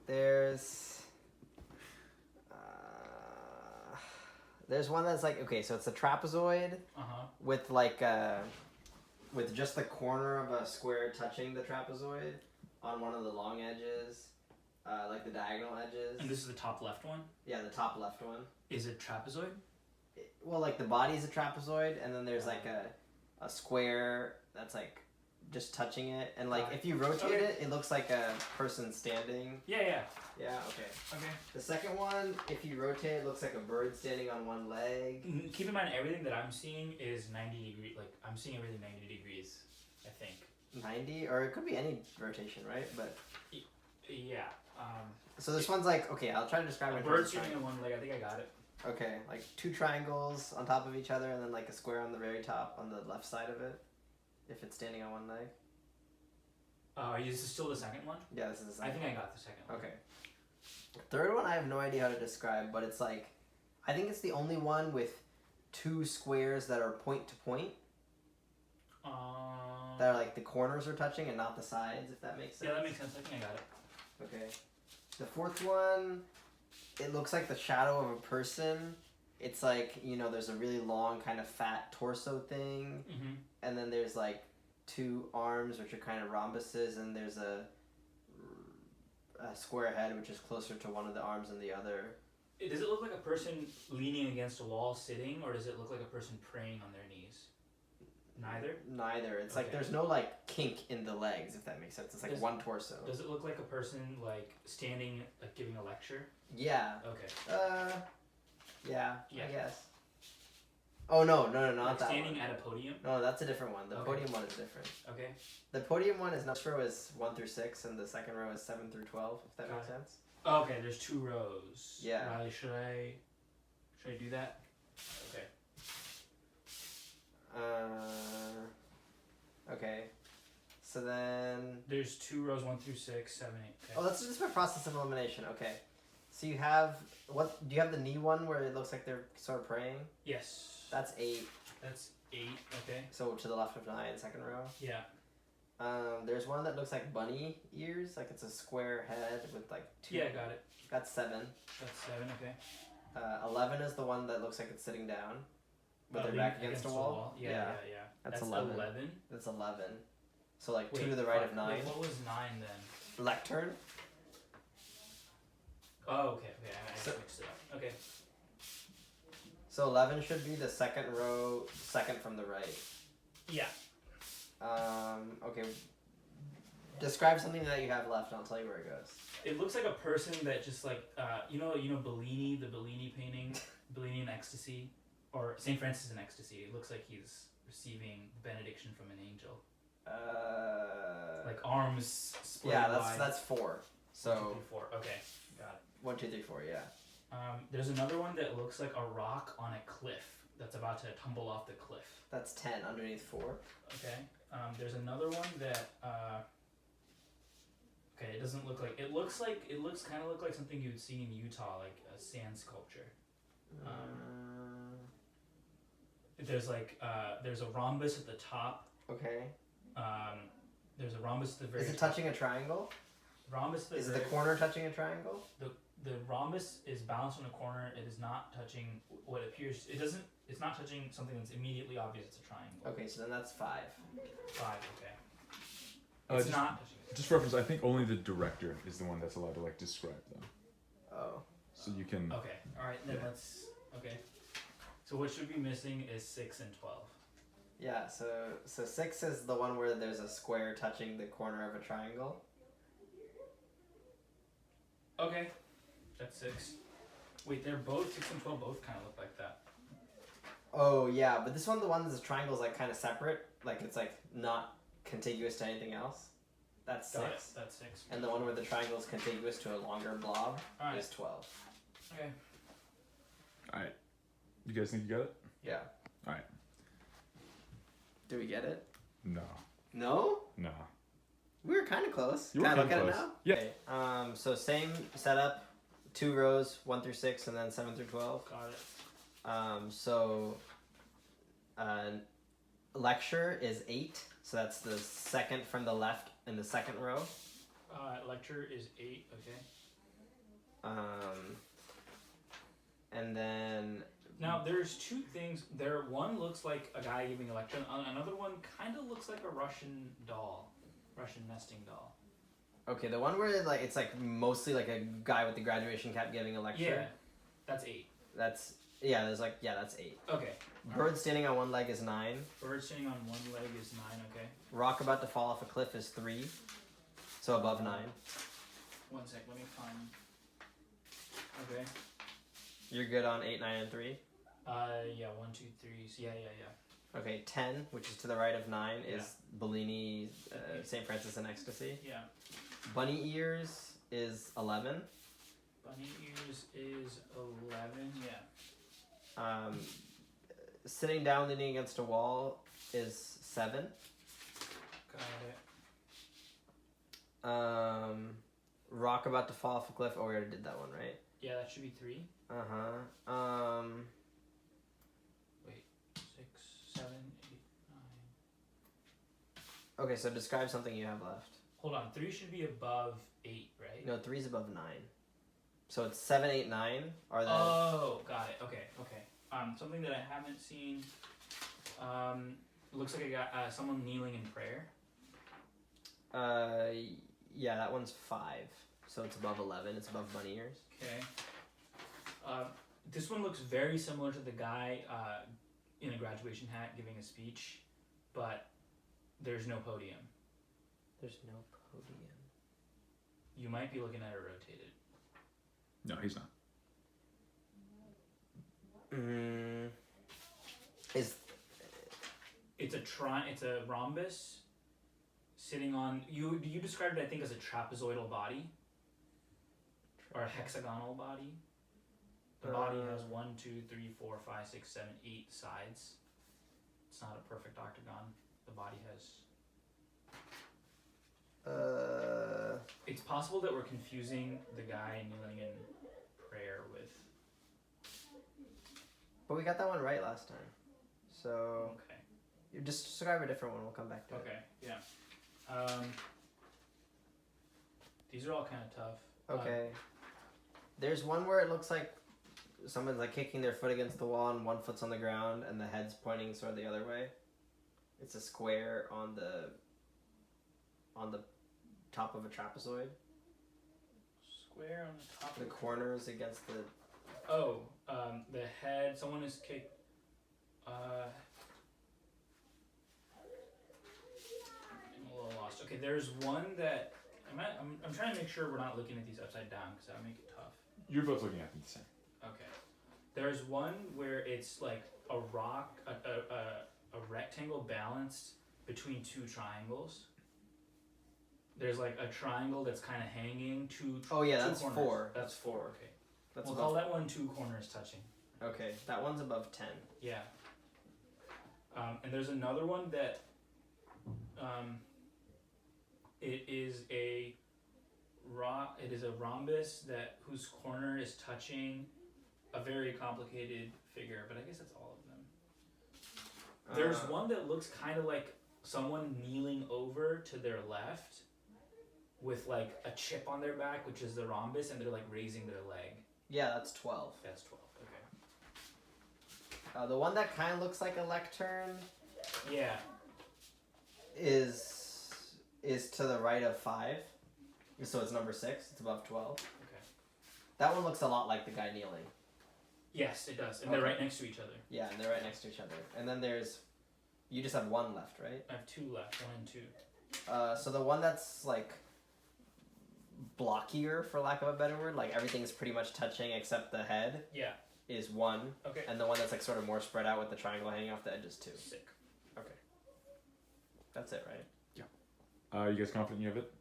There's one that's like, okay, so it's a trapezoid with like with just the corner of a square touching the trapezoid on one of the long edges, like the diagonal edges. And this is the top left one? Yeah, the top left one. Is it trapezoid? Well, like the body's a trapezoid, and then there's like a square that's like just touching it, and like if you rotate it, it looks like a person standing. Yeah. Yeah, okay. The second one, if you rotate, it looks like a bird standing on one leg. Keep in mind, everything that I'm seeing is 90 degrees. Like, I'm seeing everything 90 degrees, I think. 90? Or it could be any rotation, right? But yeah. So this one's like, okay, I'll try to describe it. A bird standing on one leg, I think I got it. Okay, like two triangles on top of each other, and then like a square on the very top on the left side of it, if it's standing on one leg. Is this still the second one? Yeah, this is the second one. I think I got the second one. Okay. Third one, I have no idea how to describe, but it's like, I think it's the only one with two squares that are point to point. That are like the corners are touching and not the sides, if that makes sense. Yeah, that makes sense. I think I got it. Okay. The fourth one, it looks like the shadow of a person. It's like, you know, there's a really long kind of fat torso thing. Mm-hmm. And then there's like two arms, which are kind of rhombuses, and there's a square head, which is closer to one of the arms than the other. Does it look like a person leaning against a wall sitting, or does it look like a person praying on their knees? Neither? It's like there's no like kink in the legs, if that makes sense. It's like one torso. Does it look like a person like standing, like giving a lecture? Yeah. Okay. Yeah. I guess. Oh no, not like that standing one. at a podium? No, that's a different one. The podium one is different. Okay. The podium one is first row is 1 through 6, and the second row is 7 through 12. If that makes sense. Oh, okay, there's two rows. Yeah. Riley, should I do that? Okay. Okay. So then there's two rows, 1 through 6, 7, 8. Okay. Oh, that's just by process of elimination. Okay. So you have what? Do you have the knee one where it looks like they're sort of praying? Yes. That's 8. That's 8. Okay. So to the left of 9, second row. Yeah. There's one that looks like bunny ears, like it's a square head with like 2. Yeah, got it. That's 7. That's 7. Okay. 11 is the one that looks like it's sitting down, with their back against a wall. Yeah. That's 11. That's 11. So like Wait, 2 to the right of 9. Wait, what was 9 then? Lectern. Oh, okay. I mixed it up. Okay. So 11 should be the second row, second from the right. Yeah. Okay. Describe something that you have left, and I'll tell you where it goes. It looks like a person that just like, you know Bellini, the Bellini painting, Bellini in Ecstasy, or St. Francis in Ecstasy. It looks like he's receiving benediction from an angel. Like arms split. Yeah, that's 4. So 1, 2, 3, 4. Okay, got it. 1, 2, 3, 4. Yeah. There's another one that looks like a rock on a cliff that's about to tumble off the cliff. That's 10 underneath 4. Okay. There's another one that. Okay, it doesn't look like. It looks kind of like something you would see in Utah, like a sand sculpture. There's like there's a rhombus at the top. Okay. There's a rhombus at the very. Is it top. touching a triangle? Rhombus. Is the corner touching a triangle? The rhombus is balanced on a corner. It is not touching what appears. It doesn't. It's not touching something that's immediately obvious. It's a triangle. Okay, so then that's 5. 5. Okay. It's not. Just for reference, I think only the director is the one that's allowed to like describe them. Oh. So you can. Okay. All right. Then let's. Okay. So what should be missing is 6 and 12. Yeah. So 6 is the one where there's a square touching the corner of a triangle. Okay. That's 6. Wait, they're both 6 and 12. Both kind of look like that. Oh yeah, but this one, the one that's a triangle is like kind of separate. Like it's like not contiguous to anything else. That's 6. That's 6. And the one where the triangle is contiguous to a longer blob is 12. Okay. Alright. You guys think you got it? Yeah. Alright. Do we get it? No. No? No. We were kind of close. You were Can I look kinda at close. it now? Yeah. Okay. So same setup, 2 rows, 1 through 6, and then 7 through 12. Got it. Lecture is 8, so that's the second from the left in the second row. Lecture is 8. Okay. And then Now there's two things. One looks like a guy giving a lecture. Another one kind of looks like a Russian doll, Russian nesting doll. okay, the one where like it's like mostly like a guy with the graduation cap giving a lecture. Yeah, that's 8. That's 8. Okay. Bird standing on one leg is 9. Bird standing on one leg is 9. Okay. Rock about to fall off a cliff is 3. So above 9. One sec. Let me find. Okay. You're good on 8, 9, and 3. Yeah. 1, 2, 3. So yeah. Okay, 10, which is to the right of 9, Yeah. is Bellini, St. Francis in Ecstasy. Yeah. Bunny ears is 11. Bunny ears is 11. Yeah. Sitting down leaning against a wall is 7. Got it. Rock about to fall off a cliff. Oh, we already did that one, right? Yeah, that should be 3. Wait, 6, 7, 8, 9. Okay, so describe something you have left. Hold on, 3 should be above 8, right? No, 3's above 9. So it's 7, 8, 9 are the... Oh, got it. Okay. Something that I haven't seen. Looks like I got someone kneeling in prayer. Yeah, that one's 5. So it's above 11. It's above bunny ears. Okay. This one looks very similar to the guy in a graduation hat giving a speech, but there's no podium. There's no podium. You might be looking at it rotated. No, he's not. It's a rhombus sitting on you described it I think as a trapezoidal body or a hexagonal body. The body has 1, 2, 3, 4, 5, 6, 7, 8 sides. It's not a perfect octagon. The body has It's possible that we're confusing the guy kneeling in prayer with. But we got that one right last time. So Okay. you just describe a different one. We'll come back to it. Okay. Yeah. These are all kind of tough. Okay. There's one where it looks like someone's like kicking their foot against the wall and one foot's on the ground and the head's pointing sort of the other way. It's a square on the top of a trapezoid. Square on the top. The corners against the... Oh, the head. Someone is kicked. I'm a little lost. Okay, there's one that I'm trying to make sure we're not looking at these upside down because that would make it tough. You're both looking at them the same. Okay, there's one where it's like a rock, a rectangle balanced between 2 triangles. There's like a triangle that's kind of hanging. Oh yeah, that's corners. 4. That's 4. Okay. That's We'll above... call that one 2 corners touching. Okay, that one's above 10. Yeah. And there's another one that it is a rhombus whose corner is touching a very complicated figure, but I guess that's all of them. There's one that looks kind of like someone kneeling over to their left with like a chip on their back, which is the rhombus, and they're like raising their leg. Yeah, that's 12. That's 12. Okay. The one that kind of looks like a lectern... Yeah. is to the right of 5. So it's number 6. It's above 12. Okay. That one looks a lot like the guy kneeling. Yes, it does. And they're right next to each other. Yeah, and they're right next to each other. And then there's... You just have 1 left, right? I have 2 left. 1 and 2. So the one that's like blockier, for lack of a better word, like everything's pretty much touching except the head, Yeah. is 1. Okay. And the one that's like sort of more spread out with the triangle hanging off the edge is 2. Sick. Okay. That's it, right? You guys confident you have it?